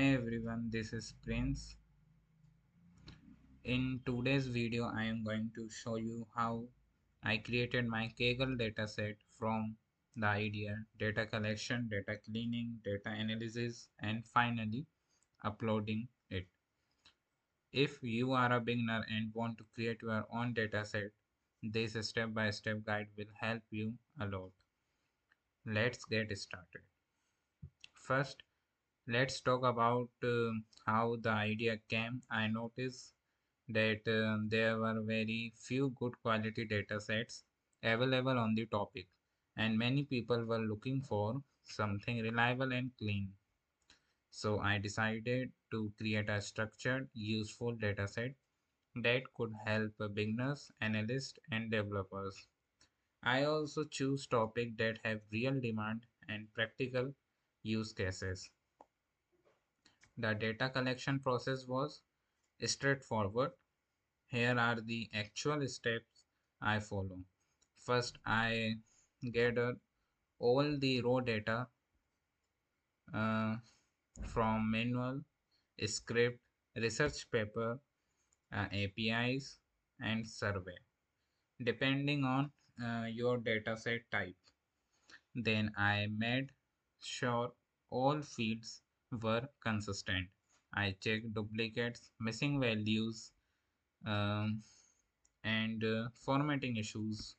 Hey everyone, this is Prince. In today's video, I am going to show you how I created my Kaggle dataset from the idea, data collection, data cleaning, data analysis, and finally uploading it. If you are a beginner and want to create your own dataset, this step-by-step guide will help you a lot. Let's get started. First, let's talk about how the idea came. I noticed that there were very few good quality data sets available on the topic, and many people were looking for something reliable and clean. So I decided to create a structured, useful dataset that could help beginners, analysts, and developers. I also choose topics that have real demand and practical use cases. The data collection process was straightforward. Here are the actual steps I follow. First, I gather all the raw data uh, from manual, script, research paper, APIs, and survey, depending on your dataset type. Then I made sure all fields were consistent. I checked duplicates, missing values, um, and formatting issues.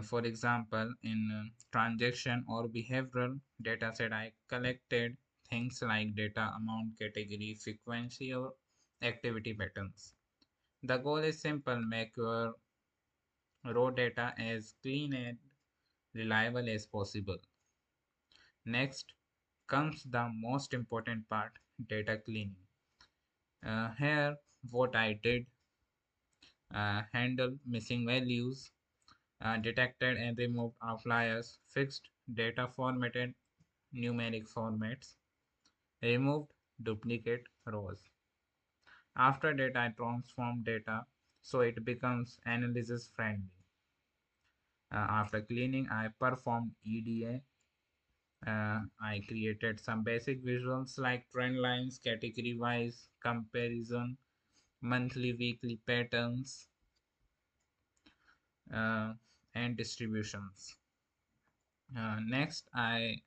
For example, in transaction or behavioral dataset, I collected things like data amount, category, frequency, or activity patterns. The goal is simple: make your raw data as clean and reliable as possible. Next comes the most important part, data cleaning. Here, what I did, handle missing values, detected and removed outliers, fixed data formatted numeric formats, removed duplicate rows. After that, I transform data so it becomes analysis friendly. After cleaning, I performed EDA. I created some basic visuals like trend lines, category wise comparison, monthly, weekly patterns, uh, and distributions. Next, I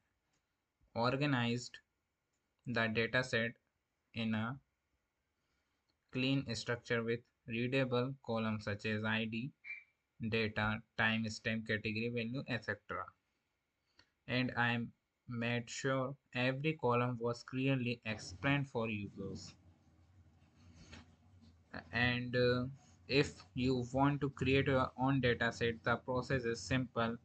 organized the dataset in a clean structure with readable columns such as ID, data, timestamp, category value, etc. And I made sure every column was clearly explained for users. And if you want to create your own dataset, the process is simple.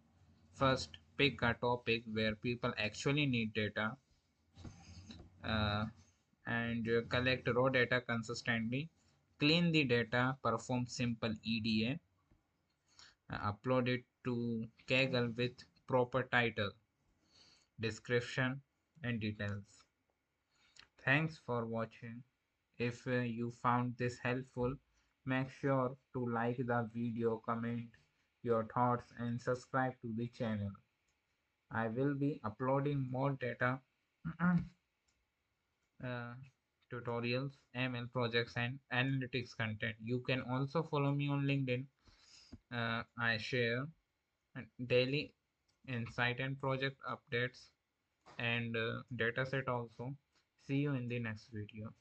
First, pick a topic where people actually need data, uh, and collect raw data consistently, clean the data, perform simple EDA, upload it to Kaggle with proper title, description, and details. Thanks for watching. If you found this helpful, make sure to like the video, comment your thoughts, and subscribe to the channel. I will be uploading more data uh, tutorials, ML projects, and analytics content. You can also follow me on LinkedIn. I share daily insight and project updates and dataset also. See you in the next video.